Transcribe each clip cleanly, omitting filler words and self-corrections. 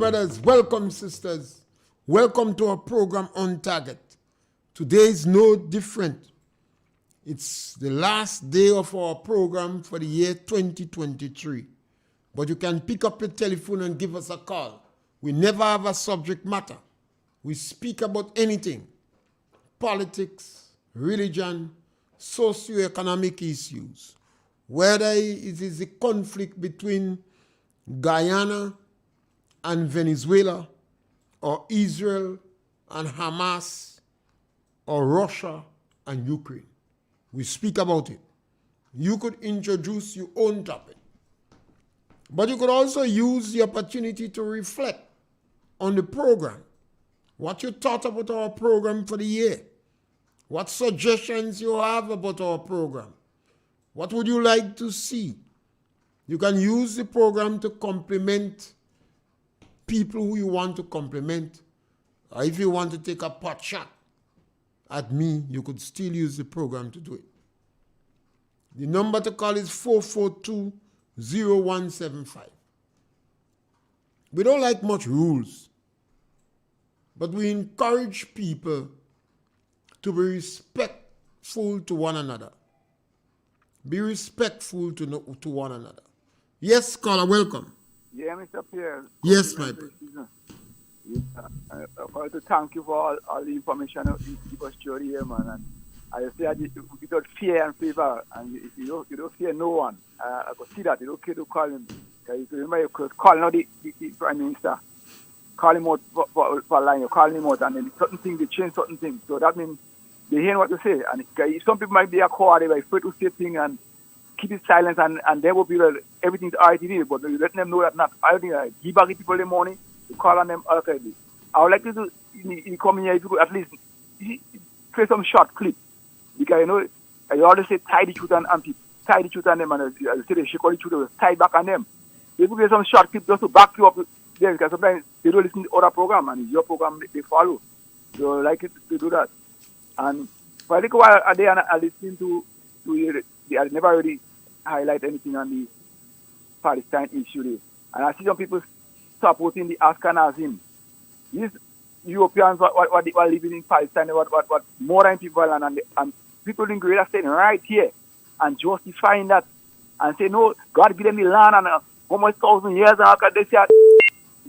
brothers. Welcome, sisters. Welcome to our program On Target. Today is no different. It's the last day of our program for the year 2023. But you can pick up your telephone and give us a call. We never have a subject matter. We speak about anything. Politics, religion, socioeconomic issues. Whether it is a conflict between Guyana and Venezuela, or Israel and Hamas, or Russia and Ukraine. We speak about it. You could introduce your own topic. But you could also use the opportunity to reflect on the program. What you thought about our program for the year. What suggestions you have about our program. What would you like to see? You can use the program to compliment people who you want to compliment. Or if you want to take a pot shot at me, you could still use the program to do it. The number to call is 442-0175. We don't like much rules, but we encourage people to be respectful to one another. Be respectful to one another. Yes, caller, welcome. Yeah, Mr. Pierre. Yes, my brother. I want to thank you for all the information you give us here, man. And I say without fear and favor, and you don't fear no one. I could see that. You don't care to call him. You remember you could call now the Prime Minister. Call him out for line. You call him out, and then certain things, they change certain things. So that means they hear what you say. And some people might be a coward, they might afraid to say things and keep it silent, and they will be like, everything's alright, but you let them know that not everything. Give back the people the money, you call on them already. I would like you to come here if you could at least play some short clip, because you always say tie the truth on people, tie the truth on them, and you say they shake all the truth, tie back on them. If you play some short clip just to back you up there, because sometimes they don't listen to other program, and it's your program they follow. So I like it to do that. And for a little while a day, I listen to I never really highlight anything on the Palestine issue there. And I see some people supporting the Ashkenazim. These Europeans what living in Palestine, what more than people and people in Greater State right here and justifying that and say, no, God give them the land and how much 1,000 years and how can they say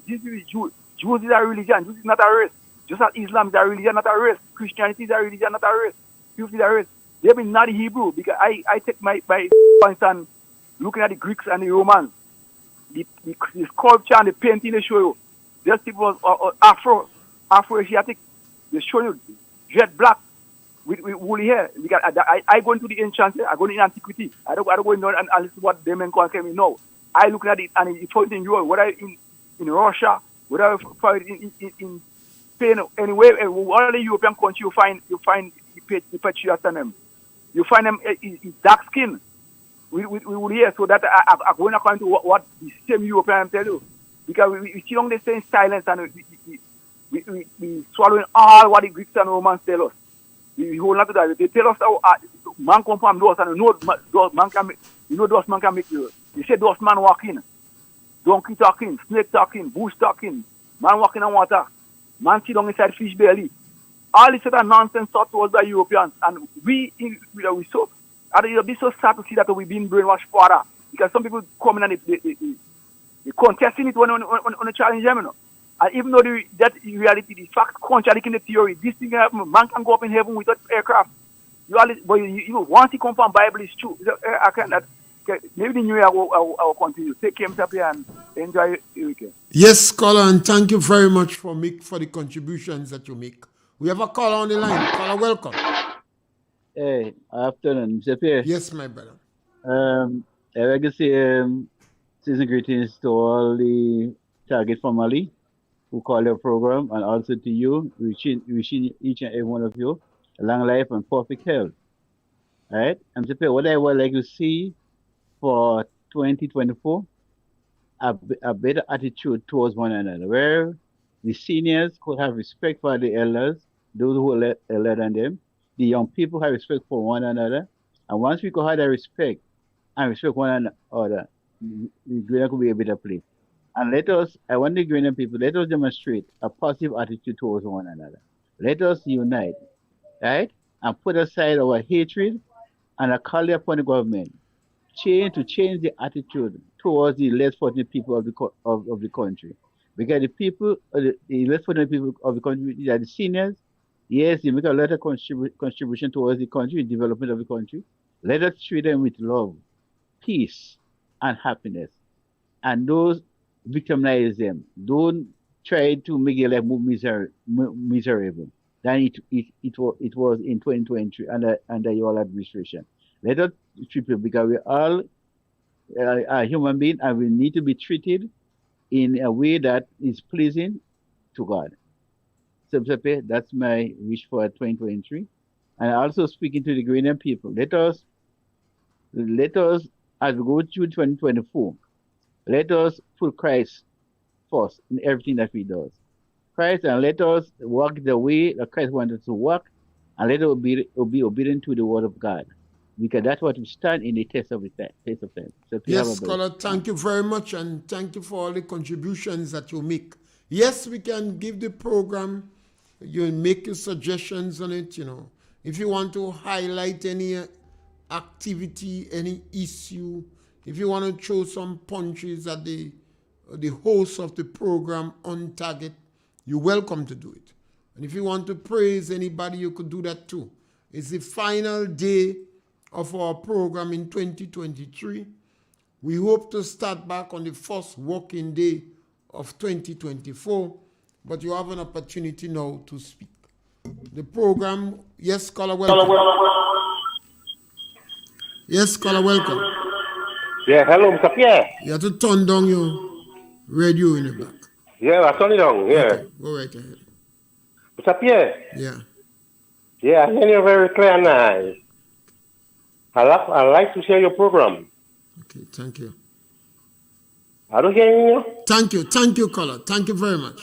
this is Jews. Jews is a religion, Jews is not a race. Just as Islam is a religion, not a race. Christianity is a religion, not a race. Jews is a race. They have been not Hebrew, because I take my points and looking at the Greeks and the Romans, the sculpture and the painting they show you. These people was Afro-Asiatic. They show you jet black with woolly hair. Because I go into the ancient, I go into antiquity. I don't go into and listen to what them and call me. No, I look at it and it's in Europe, whether in Russia, whether in Spain, anyway, all the European countries you find the patriots and them. You find them dark skin. We will hear so that I go according to what the same Europeans tell you. Because we see long they stay in silence and we swallowing all what the Greeks and Romans tell us. We hold on to that. They tell us how man come from those and those man can make, those man can make you. They say those man walking, donkey talking, snake talking, bush talking, man walking on water, man sit down inside fish belly. All this sort of nonsense taught to us by Europeans, and we so. It'll be so sad to see that we've been brainwashed for that, because some people come in and they contesting it when they challenge them, you know. And even though that reality, the fact contradicting the theory, this thing happen, man can go up in heaven without aircraft. But once it comes from Bible, it's true. I can't that. Maybe the new year I will continue. Take care, Mr. Pierre, and enjoy your weekend. Yes, caller, and thank you very much for the contributions that you make. We have a caller on the line. Caller, welcome. Hey, afternoon, Mr. Pierre. Yes, my brother. I like to say season greetings to all the target family who call your program, and also to you, wishing each and every one of you a long life and perfect health. All right? And Mr. Pierre, what I would like to see for 2024, a better attitude towards one another, where the seniors could have respect for the elders, those who are elder than them. The young people have respect for one another. And once we could have that respect and respect one another, the Grenada could be a better place. And I want the Ghanaian people, let us demonstrate a positive attitude towards one another. Let us unite, right? And put aside our hatred and a call upon the government to change the attitude towards the less fortunate people of the country. Because the less fortunate people of the country, they are the seniors. Yes, they make a lot of contribution towards the country, development of the country. Let us treat them with love, peace, and happiness. And those victimize them. Don't try to make your life more miserable than it was in 2023 under your administration. Let us treat people because we all are human beings and we need to be treated in a way that is pleasing to God. So that's my wish for 2023. And also speaking to the Ghanaian people, let us, as we go through 2024, let us put Christ first in everything that we do. Christ, and let us walk the way that Christ wanted us to walk, and let us be obedient to the word of God. Because that's what we stand in the test of time. So yes, scholar, thank you very much, and thank you for all the contributions that you make. Yes, we can give the program, you make your suggestions on it, If you want to highlight any activity, any issue, if you want to throw some punches at the host of the program on target, you're welcome to do it. And if you want to praise anybody, you could do that too. It's the final day of our program in 2023. We hope to start back on the first working day of 2024, but you have an opportunity now to speak. The program, yes, scholar, welcome. Yes, scholar, welcome. Yeah, hello, Mr. Pierre. You have to turn down your radio in the back. Yeah, I turn it on, yeah. Okay, go right ahead. Mr. Pierre. Yeah. Yeah, I hear you very clear and nice. I like to share your program. Okay, thank you. I don't hear you. Thank you, caller. Thank you very much.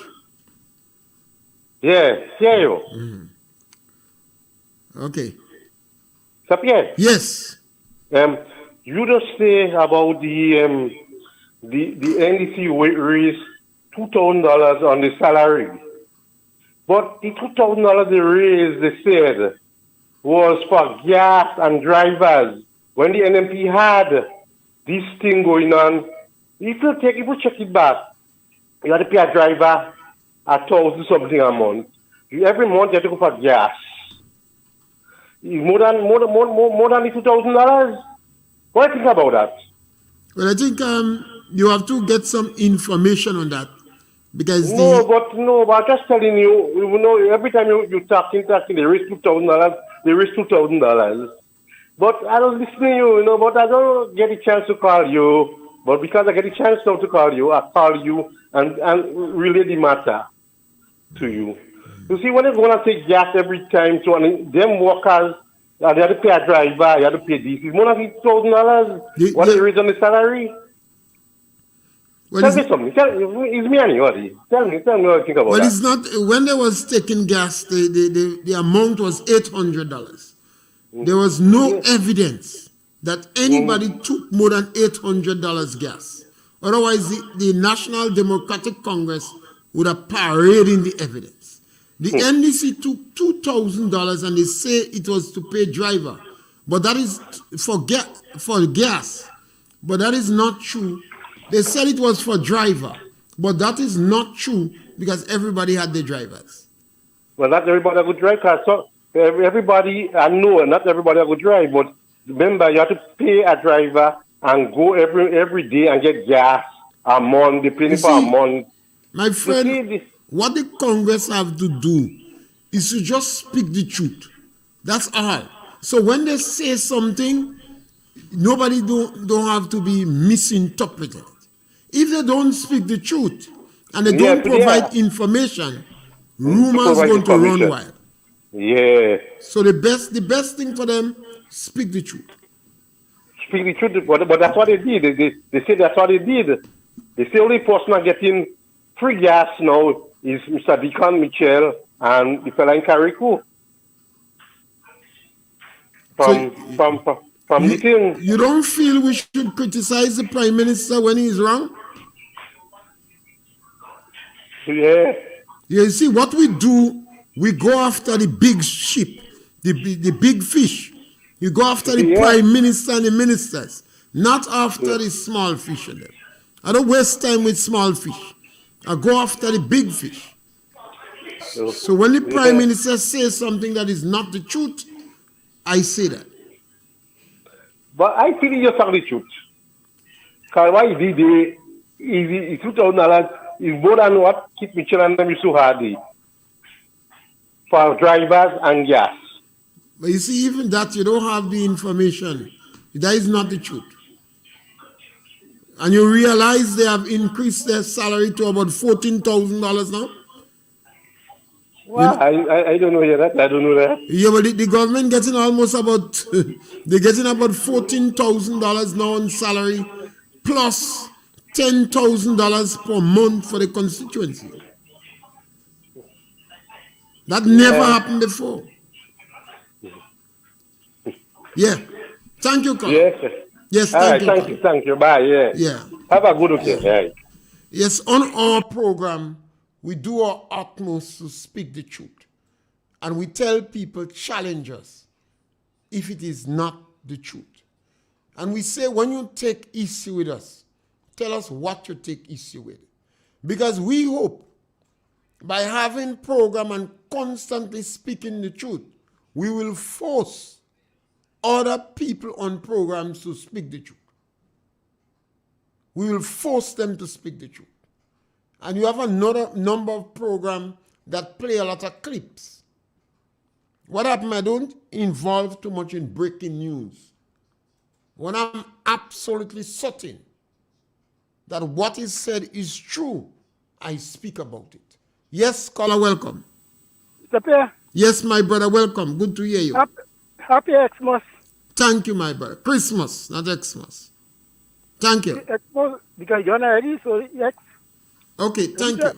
Yeah, hear you. Mm-hmm. Okay. Mr. Pierre. Yes. You just say about the NDC raised $2,000 on the salary, but the $2,000 they raised, they said, was for gas and drivers. When the NMP had this thing going on, if you check it back, you have to pay a driver $1,000 something a month. Every month you have to go for gas. More than the $2,000. What do you think about that? Well, I think you have to get some information on that because but I'm just telling you, every time you talking, they raise $2,000. They raise $2,000. But I don't listen to you, but I don't get a chance to call you. But because I get a chance now to call you, I call you and relay the matter to you. You see, when they're going to take gas every time to them workers, they have to pay a driver, you have to pay this. It's more than $2,000. What is the reason the salary? Well, tell me something. It's me and you. Tell me what you think about that. Well, it's not. When they was taking gas, the amount was $800. There was no evidence that anybody took more than $800 gas. Otherwise, the National Democratic Congress would have paraded the evidence. The NDC took $2,000 and they say it was to pay driver, but that is for gas. But that is not true. They said it was for driver, but that is not true because everybody had their drivers. Well, not everybody would drive cars. So everybody, I know, not everybody would drive, but remember, you have to pay a driver and go every day and get gas a month, depending for a month. My friend, what the Congress have to do is to just speak the truth. That's all. So when they say something, nobody don't have to be misinterpreted. If they don't speak the truth and they don't provide information, rumors going to run wild. Yeah. So the best thing for them, speak the truth. Speak the truth, but that's what they did. They say that's what they did. They say only person getting free gas now is Mr. Deacon Mitchell and the fella in Carriacou. From the thing. You don't feel we should criticize the Prime Minister when he's wrong? Yeah. You see, what we do, we go after the big ship, the big fish. You go after the prime minister and the ministers, not after the small fish. I don't waste time with small fish. I go after the big fish. So when the prime minister says something that is not the truth, I say that. But I feel you tell the truth. Because why did they, if $2,000 is more than what Kit Mitchell and them used to have for drivers and gas. But you see, even that, you don't have the information. That is not the truth. And you realize they have increased their salary to about $14,000 now? Well, I don't know that. I don't know that. Yeah, but the government getting almost about, they're getting about $14,000 now in salary, plus $10,000 per month for the constituency. That never happened before. Yeah. Thank you, Carl. Yes, sir. Yes, thank you. Bye, yeah. Yeah. Have a good day. Yeah. Yes, on our program, we do our utmost to speak the truth. And we tell people, challenge us if it is not the truth. And we say, when you take issue with us, tell us what you take issue with. Because we hope, by having program and constantly speaking the truth, we will force other people on programs to speak the truth. We will force them to speak the truth. And you have another number of programs that play a lot of clips. What happened? I don't involve too much in breaking news. When I'm absolutely certain that what is said is true, I speak about it. Yes, caller, welcome. Mr. Pierre. Yes, my brother, welcome. Good to hear you. Happy Xmas. Thank you, my brother. Christmas, not Xmas. Thank you. Xmas, because you're not ready, so yes. Okay, thank you.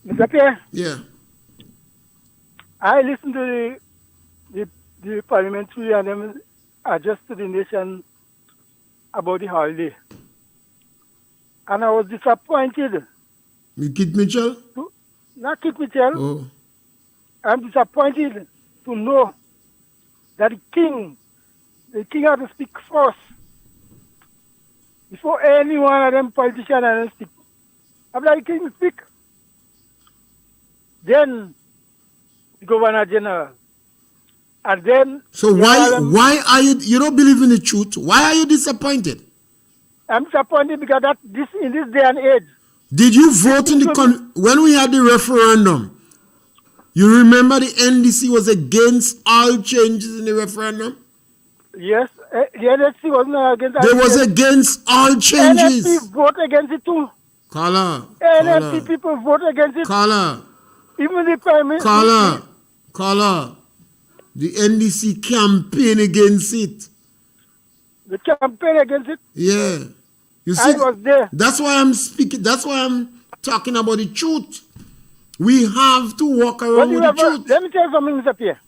Mr. Pierre. Yeah. I listened to the Parliamentary and them address to the nation about the holiday. And I was disappointed. With Kit Mitchell? Not Kit Mitchell. Oh. I'm disappointed to know that the king had to speak first before any one of them politicians and speak. I'm like, the king speak. Then the Governor General. And then... So why are you don't believe in the truth? Why are you disappointed? I'm disappointed because in this day and age... Did you vote when we had the referendum? You remember the NDC was against all changes in the referendum? Yes, the NDC was not against all changes. They was against all changes. NDC vote against it too. NDC people vote against it. Even the Prime Minister. The NDC campaign against it. The campaign against it? Yeah. You see, I was there. That's why I'm speaking. That's why I'm talking about the truth. We have to walk around with the truth. Let me tell you something, Mr. Pierre.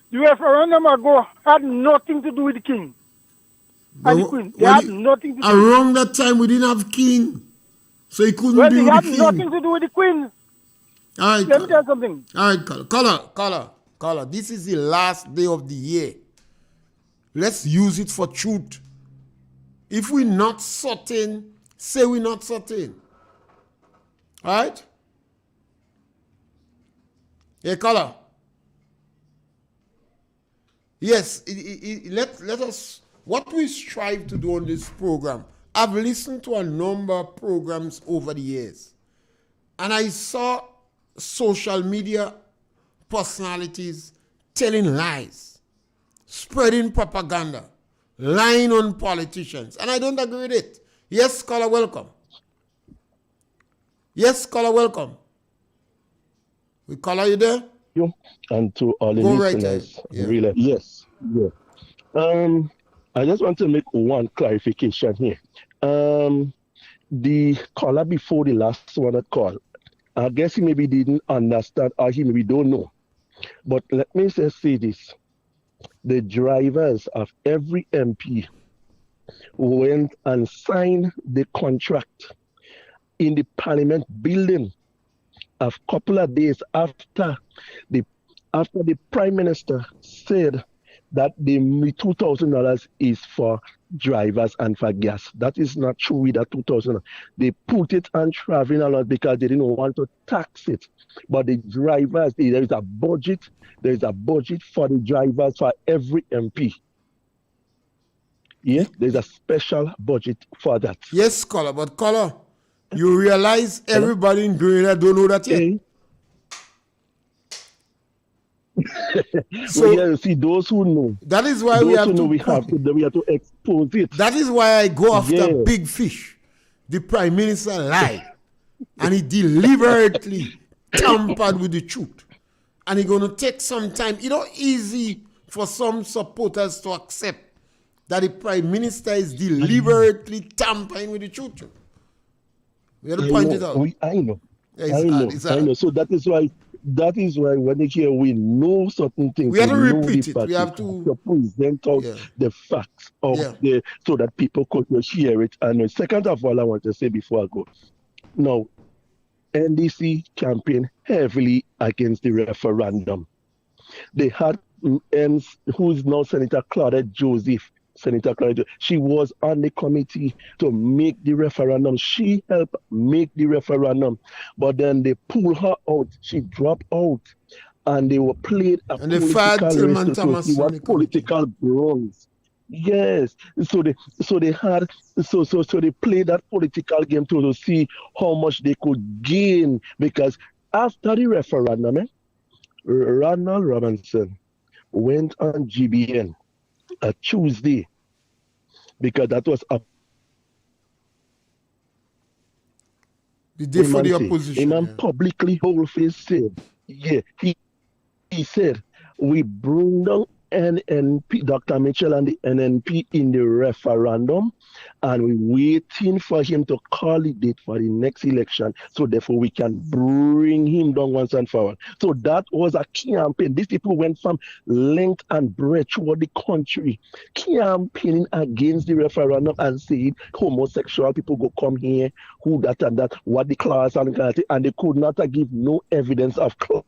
The referendum had nothing to do with the king and the queen. They had nothing to do. Around that time, we didn't have king, so he couldn't be with the king. They had nothing to do with the queen. All right, let me tell you something. All right, caller. This is the last day of the year. Let's use it for truth. If we're not certain, say we're not certain. All right? Hey, caller. Yes, let us, what we strive to do on this program, I've listened to a number of programs over the years, and I saw social media personalities telling lies, spreading propaganda, lying on politicians, and I don't agree with it. Yes, caller, welcome. Yes, caller, welcome. We call you there? You and to all the listeners. Really, yes. Yeah. I just want to make one clarification here. The caller before the last one that called, I guess he maybe didn't understand or he maybe don't know. But let me just say this. The drivers of every MP went and signed the contract in the Parliament building a couple of days the the Prime Minister said that the $2,000 is for drivers and for gas. That is not true with that 2,000. They put it on traveling a lot because they didn't want to tax it. But the drivers, there is a budget. There is a budget for the drivers for every MP. Yeah, there's a special budget for that. Yes, Color, but Color, you realize everybody in Grenada don't know that yet. So yeah, see, those who know. That is why we have to expose it. That is why I go after big fish. The Prime Minister lied, and he deliberately tampered with the truth. And it's going to take some time. It's not easy for some supporters to accept that the Prime Minister is deliberately tampering with the truth. We have to point it out. I know. It's I know. So that is why when they hear we know certain things, we have to repeat it. We have to present out the facts of so that people could hear it. And second of all, I want to say before I go, now, NDC campaigned heavily against the referendum. They had who's now Senator Claudette Joseph. She was on the committee to make the referendum. She helped make the referendum, but then they pulled her out. She dropped out, and they were played a and they fired Tillman Thomas political bronze. Yes, so they played that political game to see how much they could gain, because after the referendum, Ronald Robinson went on GBN a Tuesday, because that was the day for the opposition. And publicly whole-face said, he said, we bring down NNP, Dr. Mitchell and the NNP in the referendum, and we're waiting for him to call the date for the next election, so therefore we can bring him down once and for all. So that was a campaign. These people went from length and breadth throughout the country, campaigning against the referendum and saying homosexual people go come here, who that and that, what the class and they could not give no evidence of class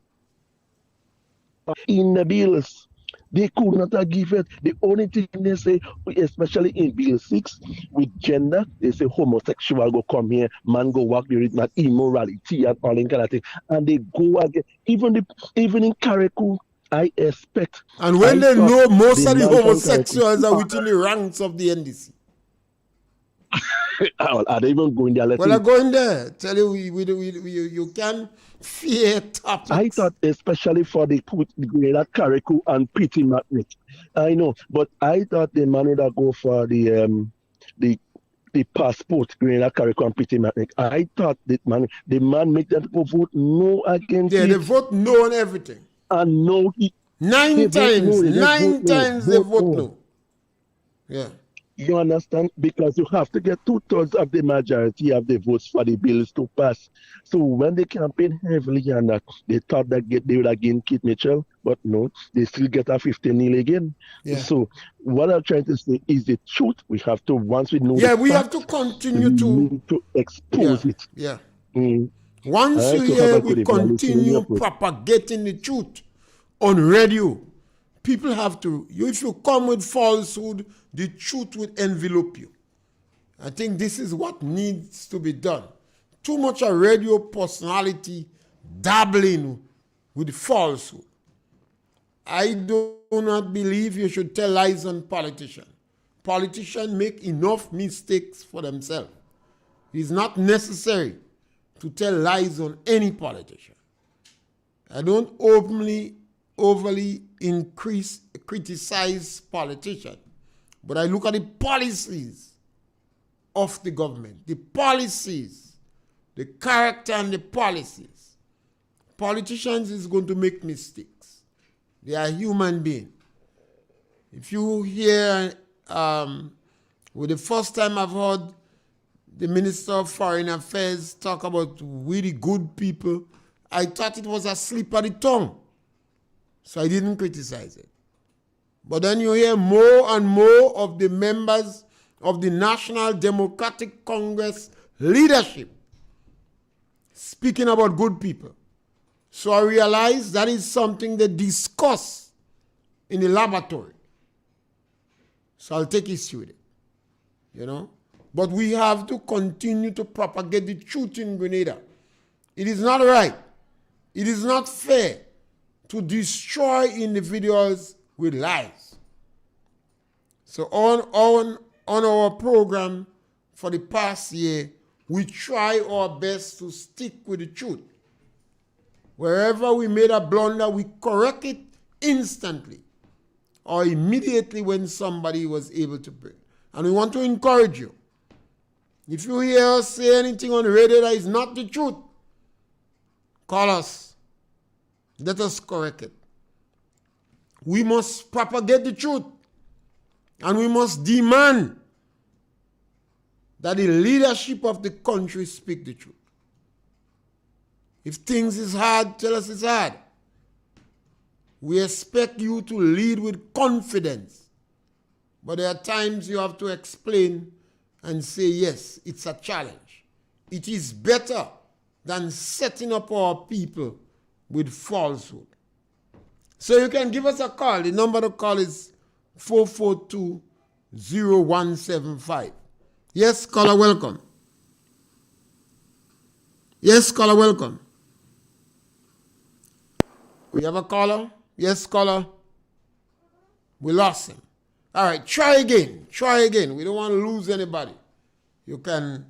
in the bills. They could not give it. The only thing they say, especially in Bill 6, with gender, they say homosexual go come here, man go work the not immorality and all that kind of thing. And they go again. Even in Karikou, I expect. And when they know most of the homosexuals are within the ranks of the NDC. Are they even going there? Well, I'm going there. Tell you, you can fear topics. I thought, especially for the Grenada, Karikou and Petty Matnik. I know, but I thought the man would go for the passport, Grenada, Karikou and Petty Matnik. I thought the man make them vote no against it. They vote no on everything. And no, nine times they vote no. Yeah. You understand? Because you have to get 2/3 of the majority of the votes for the bills to pass. So when they campaign heavily on that, they thought that they would again Keith Mitchell, but no, they still get a 15-0 again. Yeah. So what I'm trying to say is the truth. We have to, once we know we have to continue to expose it. Yeah. Once you hear we continue propagating the truth on radio, people have to, if you come with falsehood, the truth will envelope you. I think this is what needs to be done. Too much a radio personality dabbling with falsehood. I do not believe you should tell lies on politicians. Politicians make enough mistakes for themselves. It is not necessary to tell lies on any politician. I don't overly criticize politicians, but I look at the policies of the government, the policies, the character and the policies. Politicians is going to make mistakes. They are human beings. If you hear, the first time I've heard the Minister of Foreign Affairs talk about we the good people, I thought it was a slip of the tongue. So I didn't criticize it. But then you hear more and more of the members of the National Democratic Congress leadership speaking about good people. So I realized that is something they discuss in the laboratory. So I'll take issue with it, you know. But we have to continue to propagate the truth in Grenada. It is not right. It is not fair to destroy individuals with lies. So on our program for the past year, we try our best to stick with the truth. Wherever we made a blunder, we correct it instantly or immediately when somebody was able to pray. And we want to encourage you. If you hear us say anything on the radio that is not the truth, call us. Let us correct it. We must propagate the truth. And we must demand that the leadership of the country speak the truth. If things is hard, tell us it's hard. We expect you to lead with confidence. But there are times you have to explain and say, yes, it's a challenge. It is better than setting up our people with falsehood. So you can give us a call. The number to call is 442-0175. Yes, caller, welcome. Yes, caller, welcome. We have a caller? Yes, caller. We lost him. All right, try again. Try again. We don't want to lose anybody. You can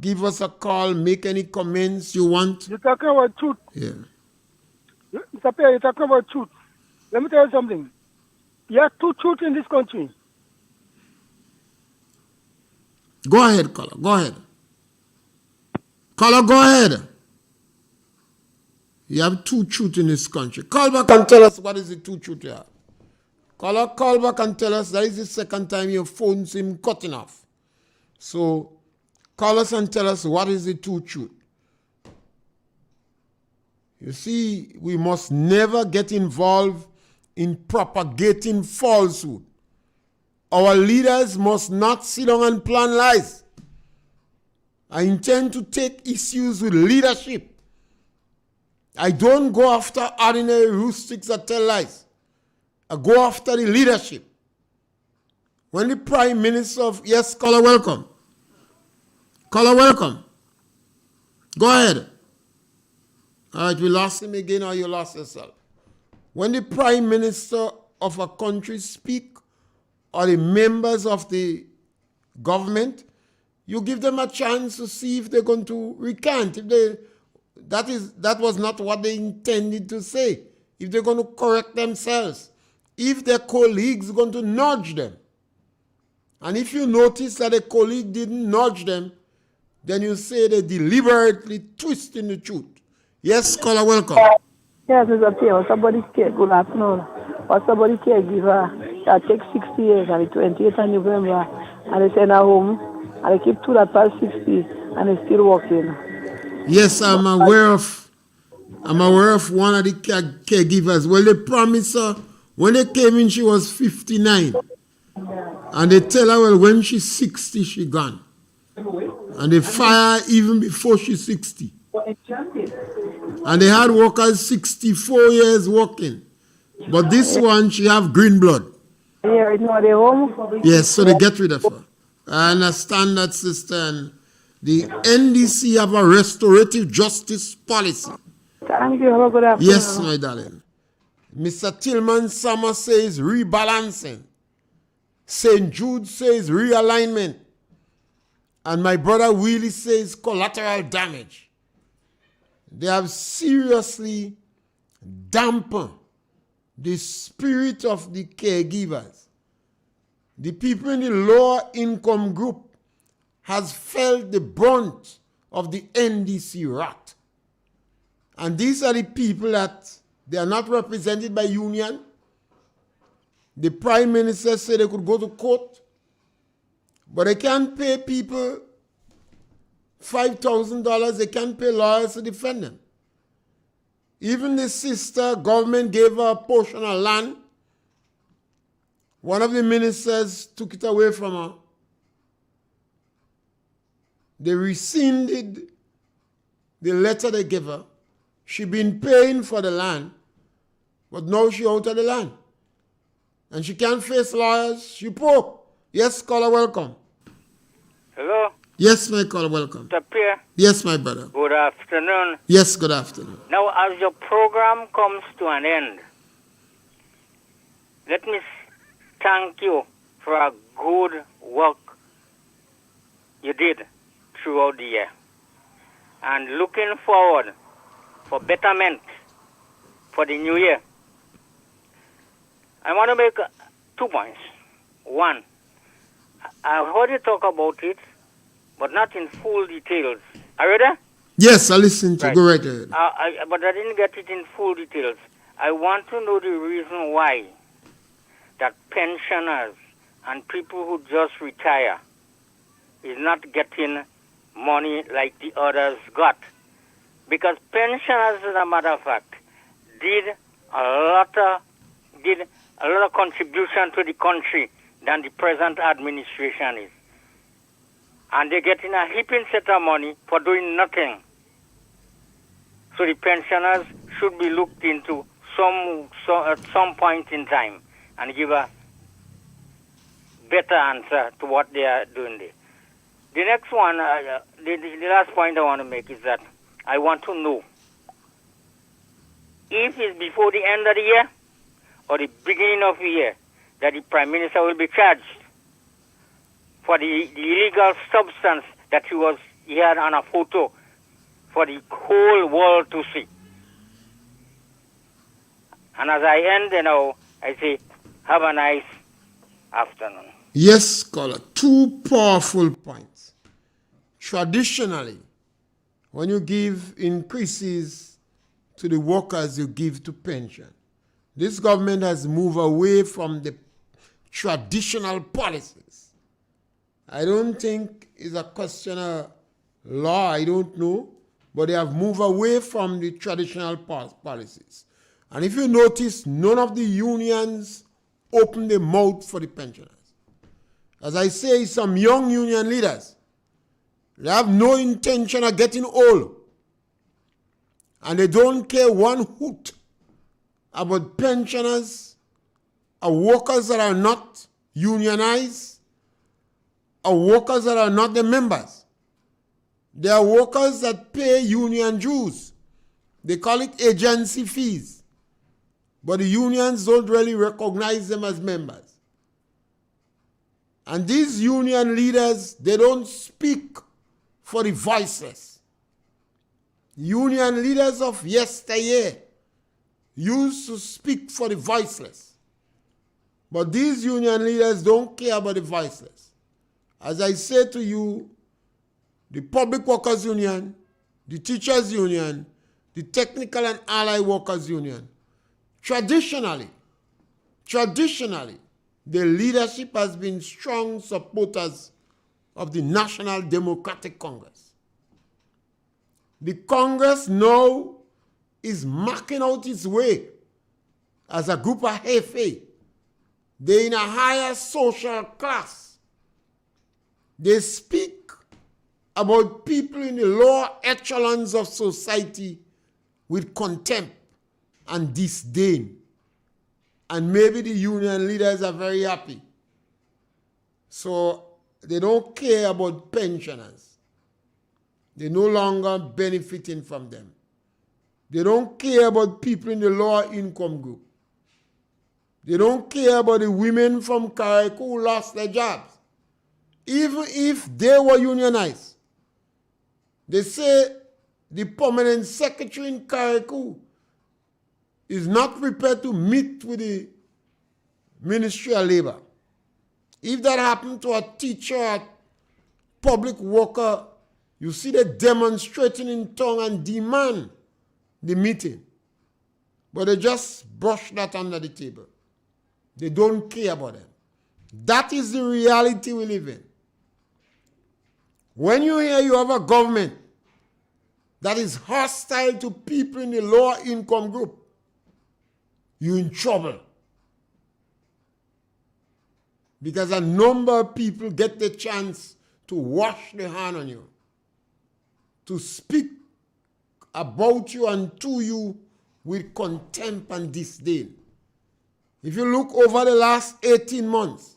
give us a call, make any comments you want. You're talking about truth. Yeah. Mr. Pierre, you're talking about truth. Let me tell you something. You have two truths in this country. Go ahead, caller. Go ahead. Caller, go ahead. You have two truths in this country. Call back and tell us what is the two truths you have. Caller, call back and tell us that is the second time your phone seems cutting off. So call us and tell us what is the two truths. You see, we must never get involved in propagating falsehood. Our leaders must not sit down and plan lies. I intend to take issues with leadership. I don't go after ordinary rustics that tell lies. I go after the leadership. When the Prime Minister of... Yes, caller, welcome. Caller, welcome. Go ahead. All right, we lost him again or you lost yourself. When the Prime Minister of a country speak or the members of the government, you give them a chance to see if they're going to recant. If they, that was not what they intended to say. If they're going to correct themselves. If their colleagues are going to nudge them. And if you notice that a colleague didn't nudge them, then you say they're deliberately twisting the truth. Yes, caller, welcome. Yes, Mr. Pierre, somebody care, good afternoon. Or somebody caregiver that takes 60 years and the 28th of November and they send her home and they keep to that past 60 and they're still working. Yes, I'm aware of one of the caregivers. Well, they promised her when they came in, she was 59. And they tell her, well, when she's 60, she gone. And they fire her even before she's 60. And they had workers 64 years working. But this one, she have green blood. Yeah, you know, they home? Yes, so they get rid of her. I understand that, sister. And the NDC have a restorative justice policy. Thank you. Have a good afternoon. Yes, my darling. Mr. Tillman Summer says rebalancing. St. Jude says realignment. And my brother Willie says collateral damage. They have seriously dampened the spirit of the caregivers. The people in the lower income group has felt the brunt of the NDC rat. And these are the people that they are not represented by union. The Prime Minister said they could go to court, but they can't pay people $5,000. They can't pay lawyers to defend them. Even the sister, government gave her a portion of land. One of the ministers took it away from her. They rescinded the letter they gave her. She been paying for the land, but now she out of the land. And she can't face lawyers. She poor. Yes, caller, welcome. Hello? Yes, my caller, welcome. Mr. Pierre? Yes, my brother. Good afternoon. Yes, good afternoon. Now, as your program comes to an end, let me thank you for a good work you did throughout the year. And looking forward for betterment for the new year. I want to make 2 points. One, I heard you talk about it, but not in full details. Are you there? Yes, I listened to you. Right. Go right ahead. But I didn't get it in full details. I want to know the reason why that pensioners and people who just retire is not getting money like the others got. Because pensioners, as a matter of fact, did a lot of contribution to the country than the present administration is. And they're getting a heaping set of money for doing nothing. So the pensioners should be looked into at some point in time and give a better answer to what they are doing there. The next one, the last point I want to make is that I want to know if it's before the end of the year or the beginning of the year that the Prime Minister will be charged for the illegal substance that he had on a photo for the whole world to see. And as I end, I say, have a nice afternoon. Yes, caller. 2 powerful points. Traditionally, when you give increases to the workers, you give to pension. This government has moved away from the traditional policies. I don't think it's a question of law, I don't know, but they have moved away from the traditional policies. And if you notice, none of the unions open their mouth for the pensioners. As I say, some young union leaders, they have no intention of getting old. And they don't care one hoot about pensioners or workers that are not unionized or workers that are not the members. They are workers that pay union dues. They call it agency fees. But the unions don't really recognize them as members. And these union leaders, they don't speak for the voiceless. Union leaders of yesteryear used to speak for the voiceless. But these union leaders don't care about the voiceless. As I say to you, the Public Workers Union, the Teachers Union, the Technical and Allied Workers Union, traditionally, the leadership has been strong supporters of the National Democratic Congress. The Congress now is marking out its way as a group of Hefe. They're in a higher social class. They speak about people in the lower echelons of society with contempt and disdain. And maybe the union leaders are very happy. So they don't care about pensioners. They're no longer benefiting from them. They don't care about people in the lower income group. They don't care about the women from Carrick who lost their jobs. Even if they were unionized. They say the permanent secretary in Carrick is not prepared to meet with the Ministerial Labor. If that happened to a teacher or public worker, you see them demonstrating in tongue and demand the meeting. But they just brush that under the table. They don't care about them. That is the reality we live in. When you hear you have a government that is hostile to people in the lower income group, you're in trouble. Because a number of people get the chance to wash their hand on you, to speak about you and to you with contempt and disdain. If you look over the last 18 months,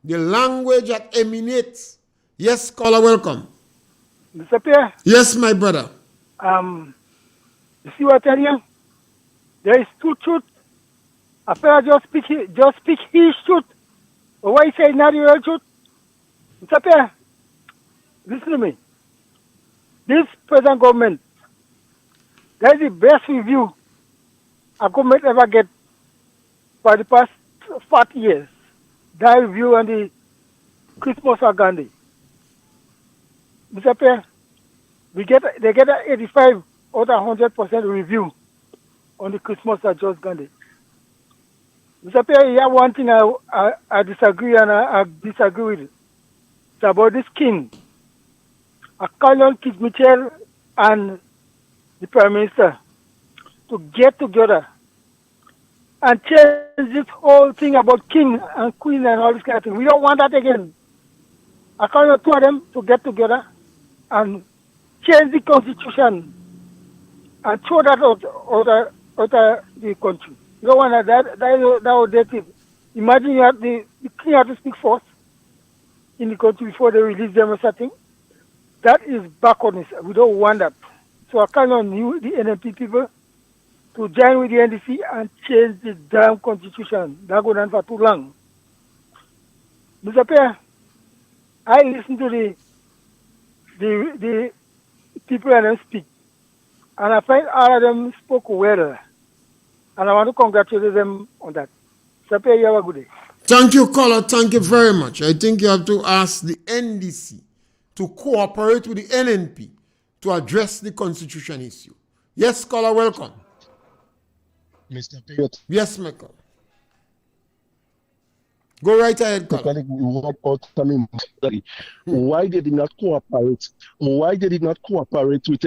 the language that emanates. Yes, caller, welcome. Mr. Pierre, Yes, my brother. you see what I tell you? There is two truth. A fella just speak his truth. But why he say not the real truth? Mr. Pierre, listen to me. This present government, that is the best review a government ever get for the past 40 years. That review on the Christmas of Gandhi. Mr. Pierre, they get an 85 out of 100% review on the Christmas of Just Gandhi. Mr. Pierre, you have one thing I disagree and I disagree with. It's about this king. I call on Kid Mitchell and the Prime Minister to get together and change this whole thing about king and queen and all this kind of thing. We don't want that again. I call on two of them to get together and change the constitution and throw that out of the country. You don't want that outdated. Imagine you have the king have to speak first in the country before they release them or something. That is backwardness. We don't want that. So I call on you, the NMP people, to join with the NDC and change the damn constitution. That goes on for too long. Mr. Pierre, I listen to the people and them speak, and I find all of them spoke well, and I want to congratulate them on that. Mr. Pierre, you have a good day. Thank you, caller. Thank you very much. I think you have to ask the NDC to cooperate with the NNP to address the constitution issue. Yes, caller, welcome. Mr. Pierre. Yes, Michael. Go right ahead, caller. Why they did not cooperate? Why they did not cooperate with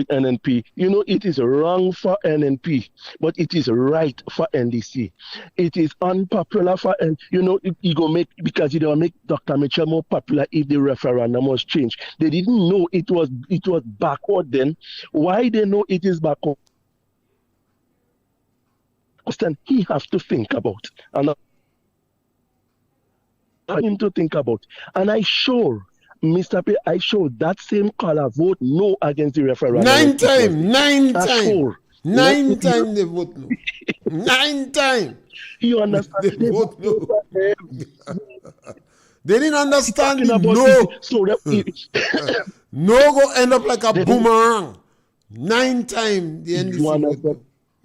NNP? You know, it is wrong for NNP, but it is right for NDC. It is unpopular for you go make because you don't make Dr. Mitchell more popular if the referendum was changed. They didn't know it was backward then. Why they know it is backward? Then he have to think about and him to think about. And I sure, Mr. P, I sure that same caller vote no against the referendum. Nine times they vote no. 9 times. You understand? They vote no. They didn't understand the no. So no go end up like a boomerang. 9 times the NDC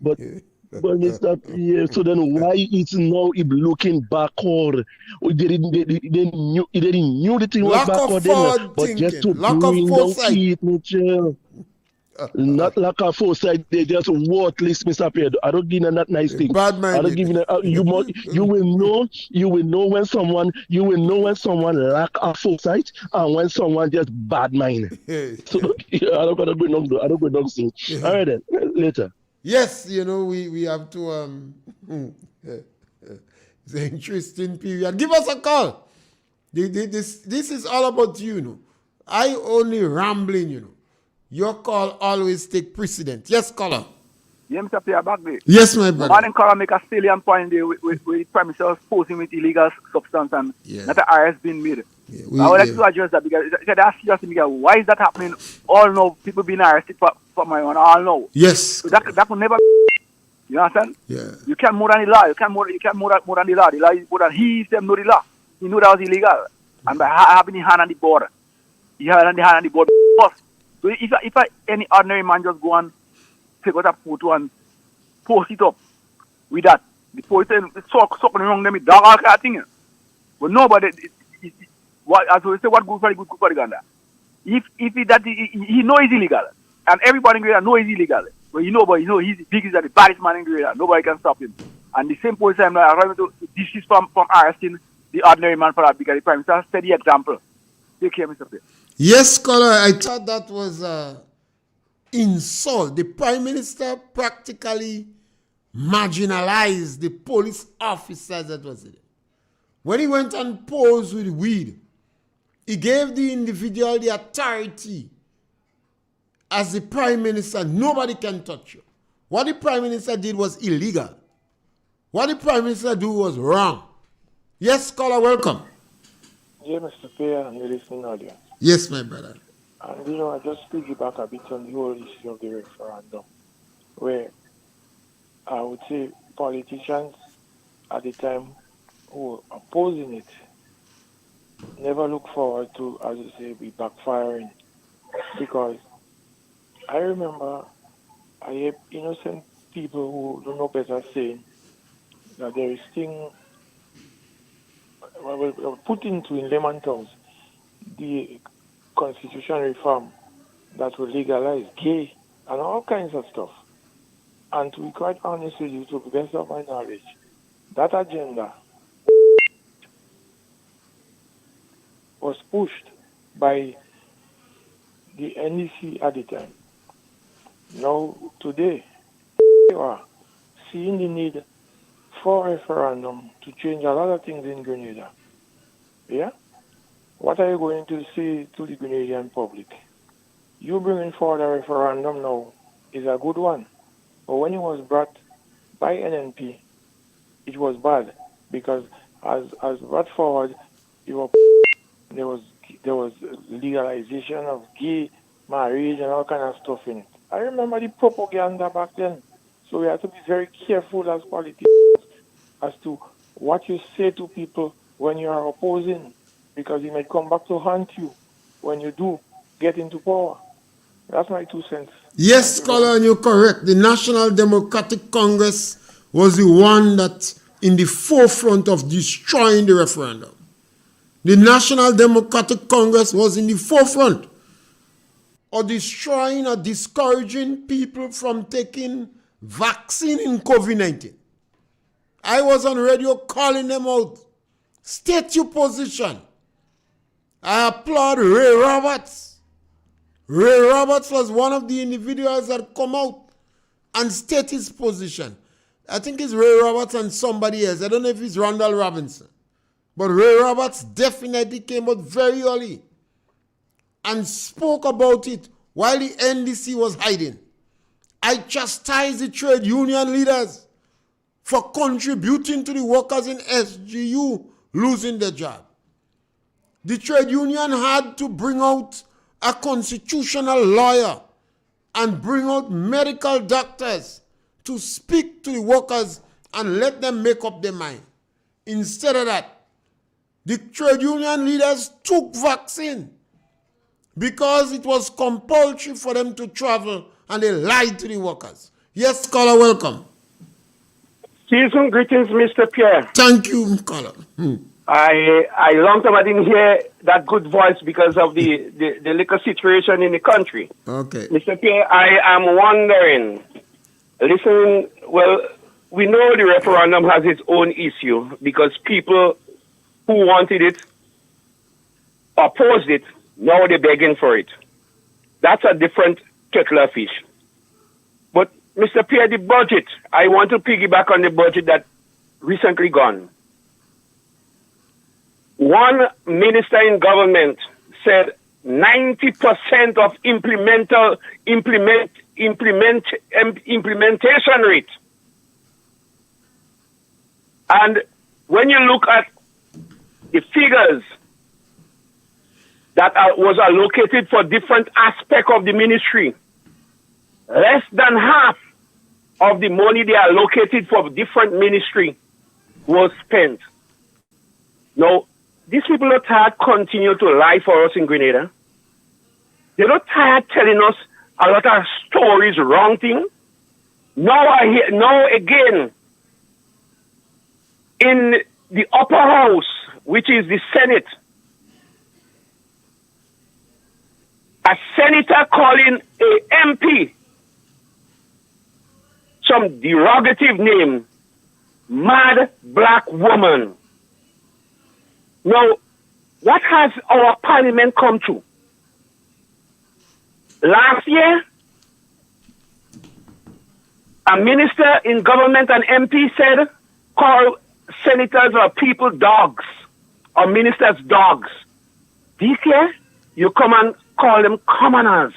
vote no. But Mr. Pierre, so then why it's now looking backward? They didn't knew the thing was backward then, but just to bring down Keith Mitchell. Not lack of foresight, they just worthless, Mr. Pierre. I don't give them that nice thing. Bad man. I don't give them. You will know when someone lack of foresight and when someone just bad mind. So I don't gonna go down. I don't go down soon. All right then, later. Yes, we have to it's an interesting period. Give us a call. This is all about you, I only rambling, Your call always take precedent. Yes, caller. Yeah, Mr. Pierre, back there. Yes, my brother. Morning caller make a salient point there with the Prime Minister posing with illegal substance and that the arrest being made. I would like to address that because that's seriously because why is that happening? All know people being arrested for marijuana. All know. Yes. So that will never. You understand? Yeah. You can't more than the law. You can't more than the law. The law is more than he himself know the law. He knew that was illegal. And by having his hand on the border, he had the hand on the border first. So if any ordinary man just go and take out a photo and post it up with that, the police sucking around them with dog all kind of thing. But nobody. As we say, what good for the good for the Uganda. If he know it's illegal, and everybody in Grenada know it's illegal, but he's the biggest and the baddest man in Grenada. Nobody can stop him. And the same police are trying to desist from arresting the ordinary man for that because the Prime Minister set the example. Take care, Mr. Pierre. Yes, caller. I thought that was insult. The Prime Minister practically marginalized the police officers that was it. When he went and posed with weed, he gave the individual the authority as the Prime Minister, nobody can touch you. What the Prime Minister did was illegal. What the Prime Minister did was wrong. Yes, caller, welcome. Yeah, Mr. Pierre and the listening audience. Yes, my brother. And I just piggyback a bit on the whole issue of the referendum, where I would say politicians at the time who were opposing it never look forward to, as you say, be backfiring. Because I remember I hear innocent people who don't know better saying that there is thing, put into in layman terms, the constitution reform that will legalize gay and all kinds of stuff. And to be quite honest with you, to the best of my knowledge, that agenda was pushed by the NDC at the time. Now, today, we are seeing the need for referendum to change a lot of things in Grenada. Yeah? What are you going to say to the Grenadian public? You bringing forward a referendum now is a good one. But when it was brought by NNP, it was bad because as brought forward, there was legalization of gay marriage and all kind of stuff in it. I remember the propaganda back then. So we have to be very careful as politicians as to what you say to people when you are opposing, because it may come back to haunt you when you do get into power. That's my 2 cents. Yes, caller, and you're correct. The National Democratic Congress was the one that in the forefront of destroying the referendum. The National Democratic Congress was in the forefront of destroying or discouraging people from taking vaccine in COVID-19. I was on radio calling them out. State your position. I applaud Ray Roberts. Ray Roberts was one of the individuals that come out and state his position. I think it's Ray Roberts and somebody else. I don't know if it's Randall Robinson. But Ray Roberts definitely came out very early and spoke about it while the NDC was hiding. I chastised the trade union leaders for contributing to the workers in SGU losing their job. The trade union had to bring out a constitutional lawyer and bring out medical doctors to speak to the workers and let them make up their mind. Instead of that, the trade union leaders took vaccine because it was compulsory for them to travel, and they lied to the workers. Yes, caller, welcome. Season greetings, Mr. Pierre. Thank you, caller. I long time I didn't hear that good voice because of the liquor situation in the country. Okay. Mr. Pierre, I am wondering, listen, well, we know the referendum has its own issue because people who wanted it opposed it, now they're begging for it. That's a different kettle of fish. But, Mr. Pierre, the budget, I want to piggyback on the budget that recently gone. One minister in government said 90% of implementation rate. And when you look at the figures that was allocated for different aspects of the ministry, less than half of the money they allocated for different ministry was spent. Now, these people are tired continue to lie for us in Grenada. They're not tired telling us a lot of stories, wrong thing. Now again, in the upper house, which is the Senate, a senator calling a MP some derogative name, mad black woman. Now, what has our parliament come to? Last year, a minister in government, an MP said, call senators or people dogs, or ministers dogs. This year, you come and call them commoners.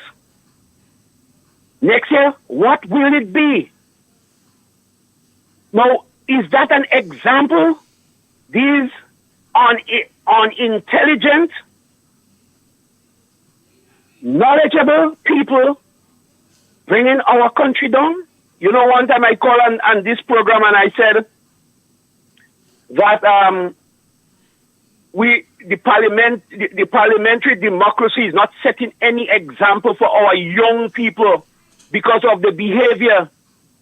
Next year, what will it be? Now, is that an example? These unintelligent, knowledgeable people bringing our country down? You know, one time I called on this program and I said that the parliamentary democracy is not setting any example for our young people because of the behavior.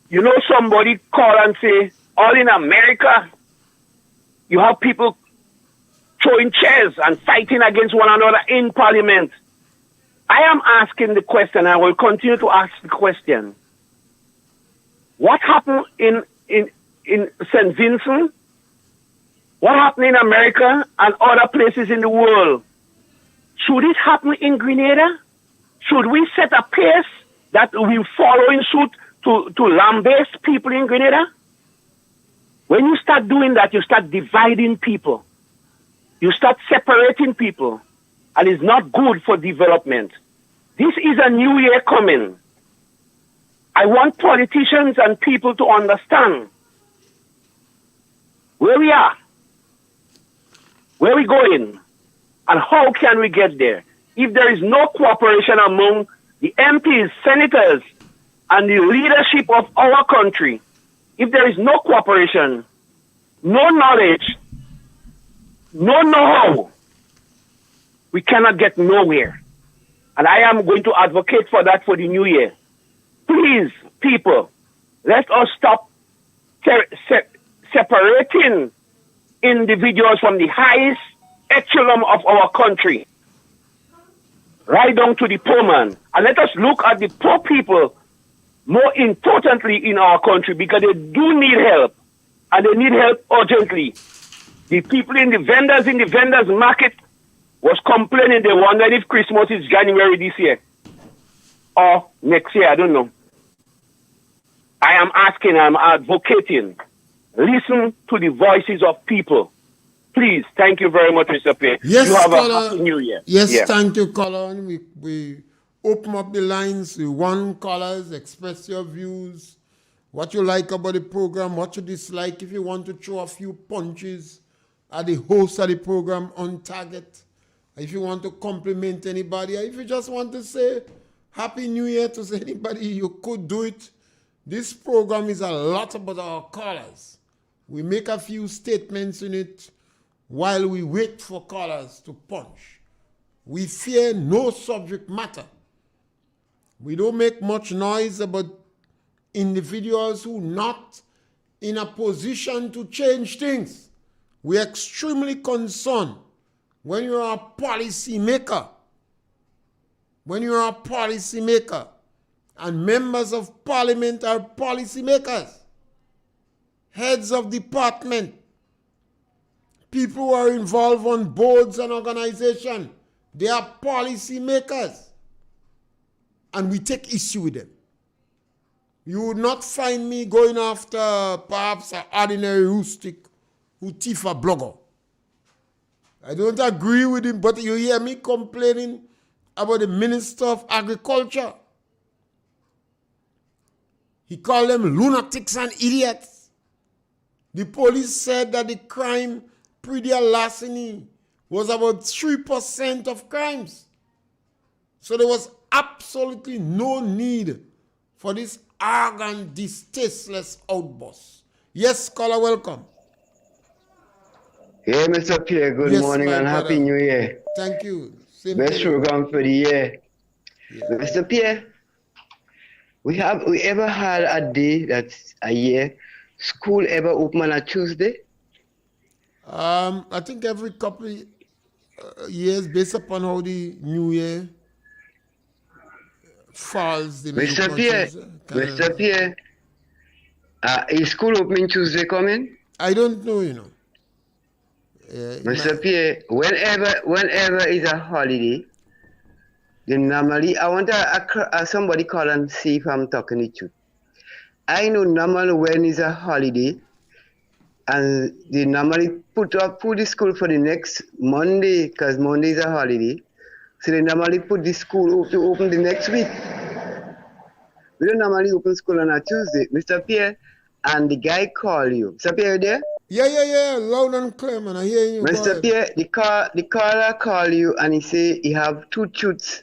You know, somebody call and say, all in America, you have people throwing chairs and fighting against one another in parliament. I am asking the question, I will continue to ask the question. What happened in St. Vincent? What happened in America and other places in the world? Should it happen in Grenada? Should we set a pace that we follow in suit to lambaste people in Grenada? When you start doing that, you start dividing people. You start separating people. And it's not good for development. This is a new year coming. I want politicians and people to understand where we are, where we're going, and how can we get there. If there is no cooperation among the MPs, senators, and the leadership of our country, if there is no cooperation, no knowledge, no know-how, we cannot get nowhere. And I am going to advocate for that for the new year. Please, people, let us stop separating individuals from the highest echelon of our country, right down to the poor man. And let us look at the poor people more importantly in our country, because they do need help, and they need help urgently. The people in the vendors market was complaining. They wondered if Christmas is January this year or next year. I don't know. I am asking, I'm advocating. Listen to the voices of people. Please, thank you very much, Mr. Pierre. Yes, you have caller, a happy new year. Yes, yeah. Thank you, caller. We open up the lines. We want callers, express your views, what you like about the program, what you dislike. If you want to throw a few punches at the host of the program on target, if you want to compliment anybody, if you just want to say Happy New Year to anybody, you could do it. This program is a lot about our callers. We make a few statements in it while we wait for callers to punch. We fear no subject matter. We don't make much noise about individuals who are not in a position to change things. We're extremely concerned when you're a policy maker. When you're a policy maker, and members of parliament are policy makers, heads of department, people who are involved on boards and organizations, they are policy makers. And we take issue with them. You would not find me going after perhaps an ordinary rustic who thief a blogger. I don't agree with him, but you hear me complaining about the Minister of Agriculture. He called them lunatics and idiots. The police said that the crime pre-their larceny was about 3% of crimes. So there was absolutely no need for this arrogant, this tasteless outburst. Yes, caller, welcome. Hey, Mr. Pierre, good morning and brother. Happy New Year. Thank you. Same Best program for the year. Yeah. Mr. Pierre, we ever had a day that's a year, school ever open on a Tuesday? I think every couple of years, based upon how the new year falls. Mr. Pierre, is school opening Tuesday coming? I don't know, you know. Mr. Pierre, whenever is a holiday, then normally, I want somebody call and see if I'm talking the truth. I know normally when is a holiday, and they normally put the school for the next Monday, because Monday is a holiday. So they normally put the school to open the next week. We don't normally open school on a Tuesday. Mr. Pierre, and the guy call you. Mr. Pierre, you there? Yeah. Loud and clear, man. I hear you. Mr. Pierre, the caller call you and he say he have 2 shoots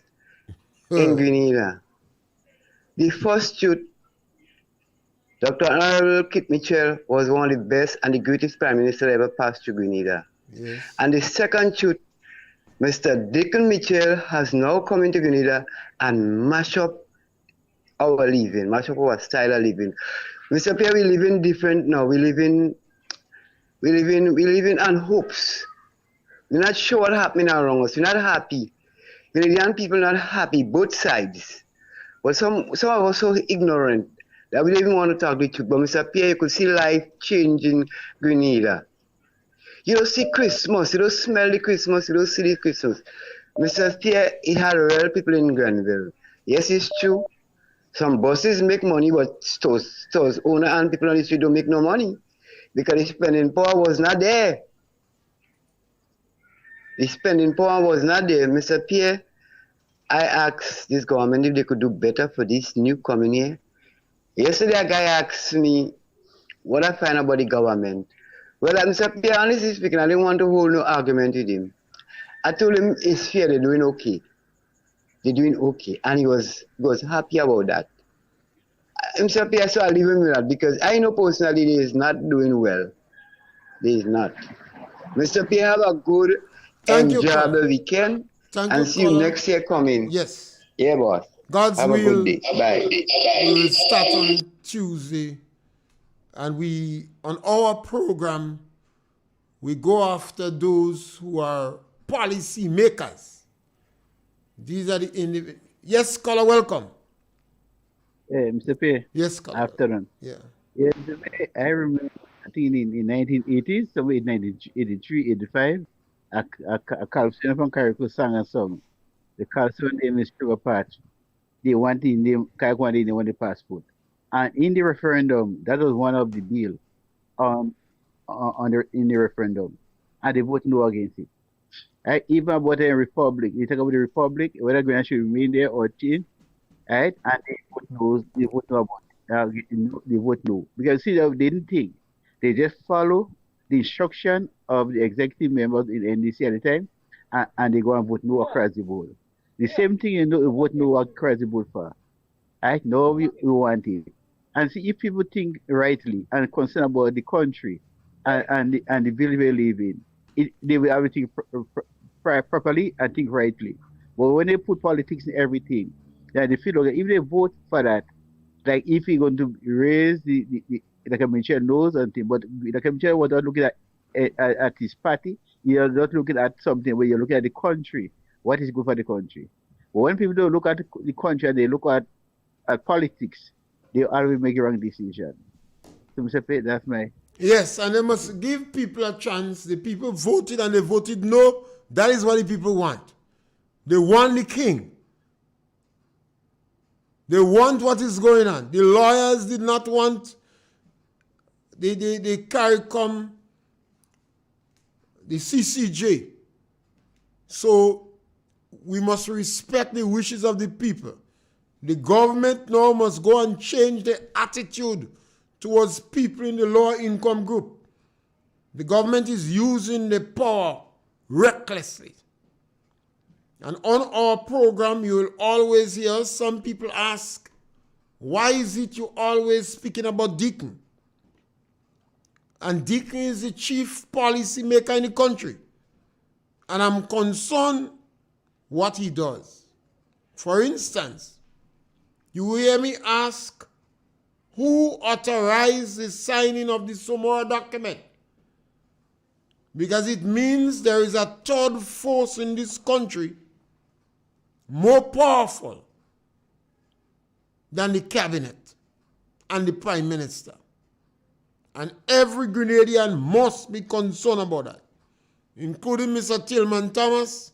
in Grenada. The first shoot, Dr. Honorable Kit Mitchell was one of the best and the greatest Prime Minister ever passed through Grenada. Yes. And the second shoot, Mr. Dickon Mitchell has now come into Grenada and mash up our living, mash up our style of living. Mr. Pierre, we live in different now. We live in on hopes. We're not sure what happening around us. We're not happy. Grenadian people not happy, both sides. But some of us are so ignorant that we don't even want to talk the truth. But Mr. Pierre, you could see life change in Grenada. You don't see Christmas, you don't smell the Christmas, you don't see the Christmas. Mr. Pierre, it had real people in Grenville. Yes, it's true. Some buses make money, but stores owner and people on the street don't make no money because the spending power was not there. The spending power was not there. Mr. Pierre, I asked this government if they could do better for this new coming year. Yesterday, a guy asked me what I find about the government. Well, Mr. Pierre, honestly speaking, I didn't want to hold no argument with him. I told him it's fair, they're doing okay. They're doing okay. And he was happy about that. Mr. Pierre, so I leave him with that because I know personally he is not doing well. He is not. Mr. Pierre, have a good, enjoyable weekend. And see you next year coming. Yes. Yeah, boss. God's have will. A good day. Bye. We will start on Tuesday. And we, on our program, we go after those who are policy makers. These are the individuals. Yes, caller, welcome. Hey, Mr. Pierre. Yes, caller. Afternoon. Yeah. Yeah, I remember, I think in 1980s, somewhere in 1983, 85, a Carlson from Carrico sang a song. The Carlson name is Sugar Patch. They want the name, they want the passport. And in the referendum, that was one of the bill in the referendum. And they voted no against it. Even about the republic, you talk about the republic, whether Grenada should remain there or change, right? And they vote no about it. They vote no. Because see, they didn't think. They just follow the instruction of the executive members in NDC at the time, and they go and vote no across the board. The same thing, vote no across the board for. Right? No, we want it. And see, if people think rightly and concerned about the country and the village we live in, they will everything properly and think rightly. But when they put politics in everything, then they feel okay. If they vote for that, like if you're going to raise the like Ministerial knows and thing, but like Ministerial was not looking at his party, you're not looking at something where you're looking at the country, what is good for the country. But when people don't look at the country and they look at politics, they always make a wrong decision. So Mr. Pate, that's my... Yes, and they must give people a chance. The people voted and they voted no. That is what the people want. They want the king. They want what is going on. The lawyers did not want the CARICOM, the CCJ. So we must respect the wishes of the people. The government now must go and change the attitude towards people in the lower income group. The government is using the power recklessly. And on our program, you will always hear some people ask, why is it you always speaking about Deacon? And Deacon is the chief policy maker in the country. And I'm concerned what he does. For instance, you will hear me ask, who authorized the signing of the Somora document? Because it means there is a third force in this country more powerful than the cabinet and the prime minister. And every Grenadian must be concerned about that, including Mr. Tillman Thomas,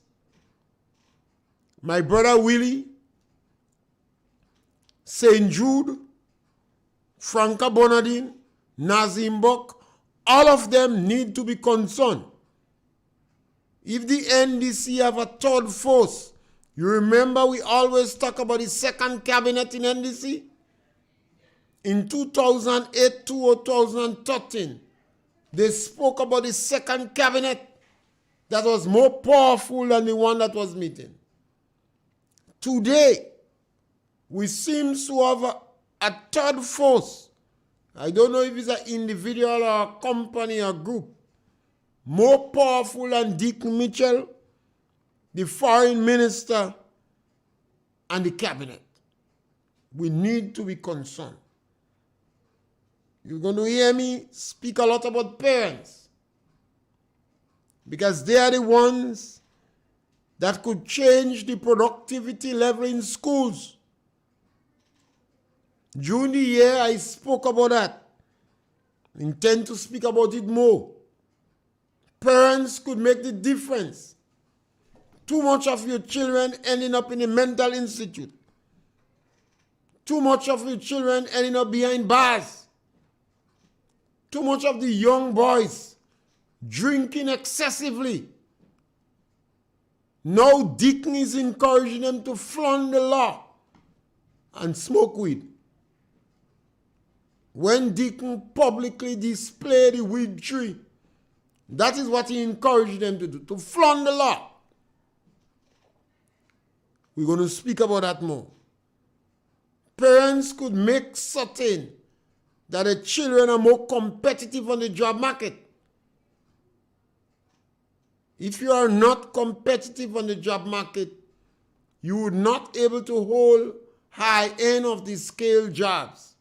my brother Willie, St. Jude, Franca Bonadine, Nazim Bok, all of them need to be concerned. If the NDC have a third force, you remember we always talk about the second cabinet in NDC? In 2008 to 2013, they spoke about the second cabinet that was more powerful than the one that was meeting. Today, we seem to have a third force. I don't know if it's an individual or a company or group, more powerful than Dick Mitchell, the foreign minister, and the cabinet. We need to be concerned. You're going to hear me speak a lot about parents, because they are the ones that could change the productivity level in schools. During the year, I spoke about that. I intend to speak about it more. Parents could make the difference. Too much of your children ending up in a mental institute. Too much of your children ending up behind bars. Too much of the young boys drinking excessively. Now Deacon is encouraging them to flaunt the law and smoke weed. When Deacon publicly displayed the weed tree, that is what he encouraged them to do, to flaunt the law. We're going to speak about that more. Parents could make certain that the children are more competitive on the job market. If you are not competitive on the job market, you would not be able to hold high end of the scale jobs.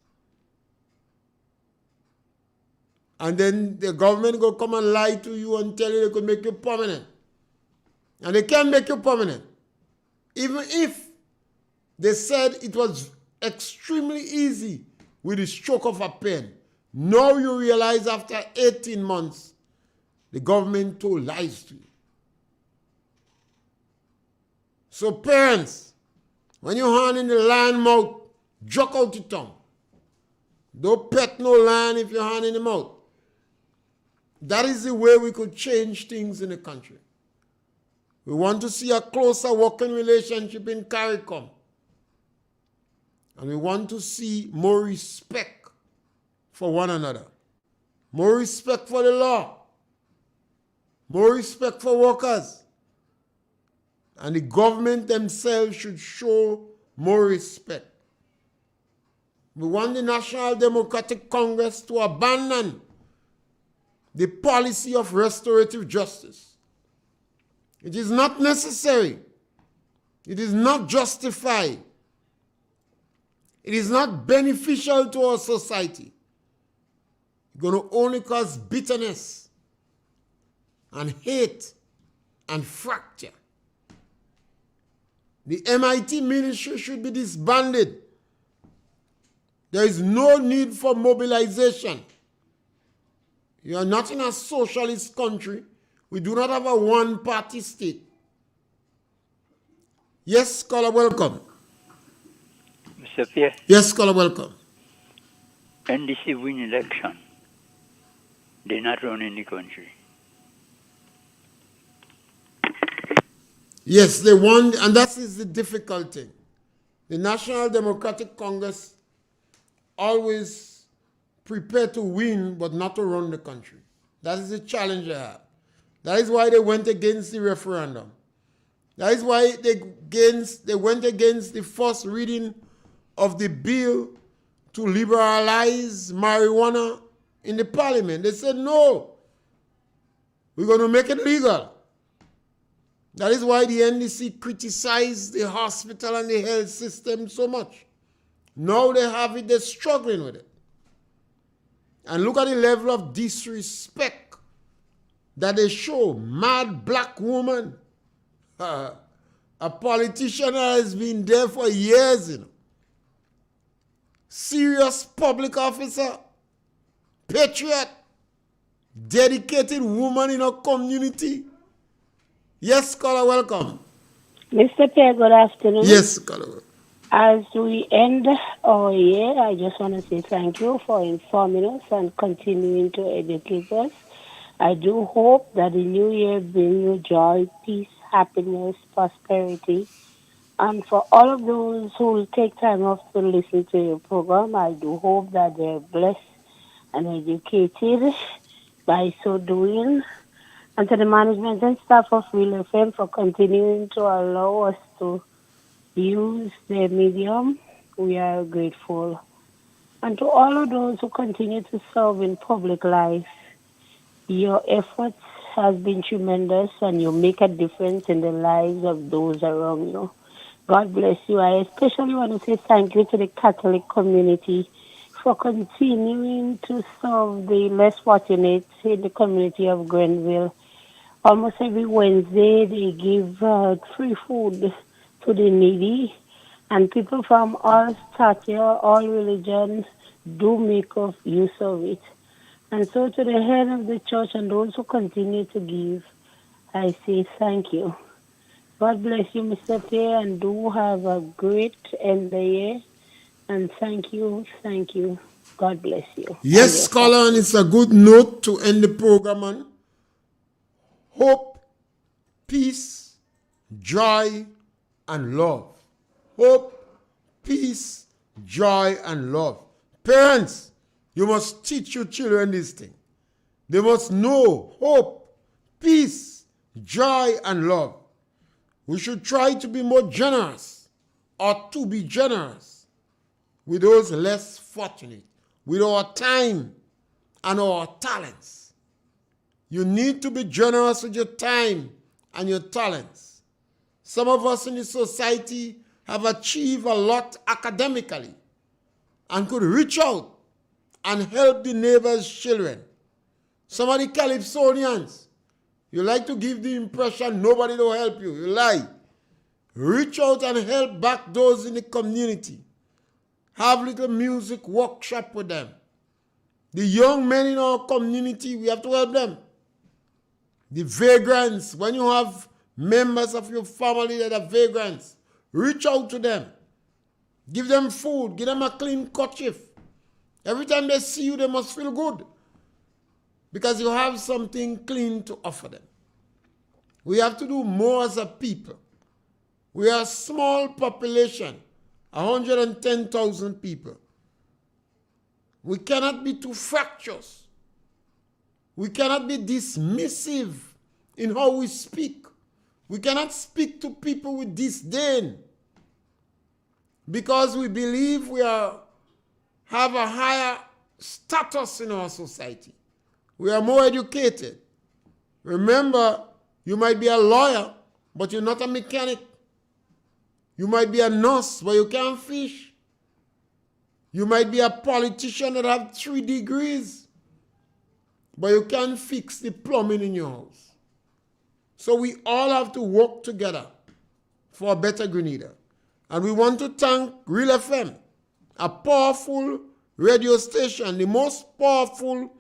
And then the government will come and lie to you and tell you they could make you permanent. And they can make you permanent. Even if they said it was extremely easy with the stroke of a pen. Now you realize after 18 months, the government told lies to you. So parents, when you're hand in the lion mouth, jerk out your tongue. Don't pet no lion if you're hand in the mouth. That is the way we could change things in the country. We want to see a closer working relationship in CARICOM. And we want to see more respect for one another. More respect for the law. More respect for workers. And the government themselves should show more respect. We want the National Democratic Congress to abandon the policy of restorative justice. It is not necessary. It is not justified. It is not beneficial to our society. It's going to only cause bitterness and hate and fracture. The MIT ministry should be disbanded. There is no need for mobilization. You are not in a socialist country. We do not have a one-party state. Yes, caller, welcome. Mr. Pierre. Yes, caller, welcome. NDC win election. They not run in the country. Yes, they won, and that is the difficult thing. The National Democratic Congress always prepare to win, but not to run the country. That is the challenge they have. That is why they went against the referendum. That is why they went against the first reading of the bill to liberalize marijuana in the parliament. They said, no, we're going to make it legal. That is why the NDC criticized the hospital and the health system so much. Now they have it, they're struggling with it. And look at the level of disrespect that they show. Mad black woman, a politician that has been there for years, you know. Serious public officer, patriot, dedicated woman in our community. Yes, caller, welcome. Mr. Pierre, good afternoon. Yes, caller. As we end our year, I just want to say thank you for informing us and continuing to educate us. I do hope that the new year brings you joy, peace, happiness, prosperity, And for all of those who will take time off to listen to your program, I do hope that they're blessed and educated by so doing. And to the management and staff of RealFM for continuing to allow us to use their medium, we are grateful. And to all of those who continue to serve in public life, your efforts has been tremendous and you make a difference in the lives of those around you. God bless you. I especially want to say thank you to the Catholic community for continuing to serve the less fortunate in the community of Grenville. Almost every Wednesday, they give free food to the needy, and people from all stature, all religions do make use of it. And so to the head of the church and those who continue to give, I say thank you. God bless you, Mr. Pierre, and do have a great end of the year. And thank you. God bless you. Yes, scholar, and it's a good note to end the program on. Hope, peace, joy, and love. Hope, peace, joy, and love. Parents, you must teach your children this thing. They must know hope, peace, joy, and love. We should try to be more generous, or to be generous with those less fortunate, with our time and our talents. You need to be generous with your time and your talents. Some of us in the society have achieved a lot academically and could reach out and help the neighbor's children. Some of the Calypsonians, you like to give the impression nobody will help you. You lie. Reach out and help back those in the community. Have little music workshop with them. The young men in our community, we have to help them. The vagrants, when you have members of your family that are vagrants, reach out to them. Give them food. Give them a clean kerchief. Every time they see you, they must feel good because you have something clean to offer them. We have to do more as a people. We are a small population, 110,000 people. We cannot be too fractious. We cannot be dismissive in how we speak. We cannot speak to people with disdain because we believe we have a higher status in our society. We are more educated. Remember, you might be a lawyer, but you're not a mechanic. You might be a nurse, but you can't fish. You might be a politician that have 3 degrees, but you can't fix the plumbing in your house. So we all have to work together for a better Grenada. And we want to thank RealFM, a powerful radio station, the most powerful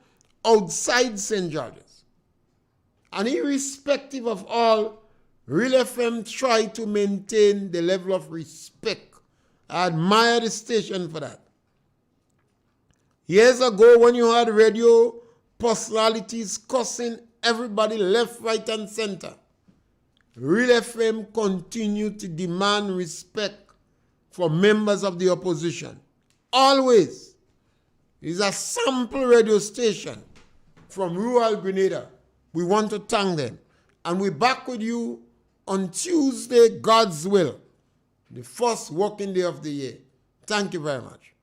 outside St. George's. And irrespective of all, RealFM try to maintain the level of respect. I admire the station for that. Years ago, when you had radio personalities cussing everybody left, right, and center, RealFM continued to demand respect for members of the opposition. Always. It's a sample radio station from rural Grenada. We want to thank them. And we're back with you on Tuesday, God's will, the first working day of the year. Thank you very much.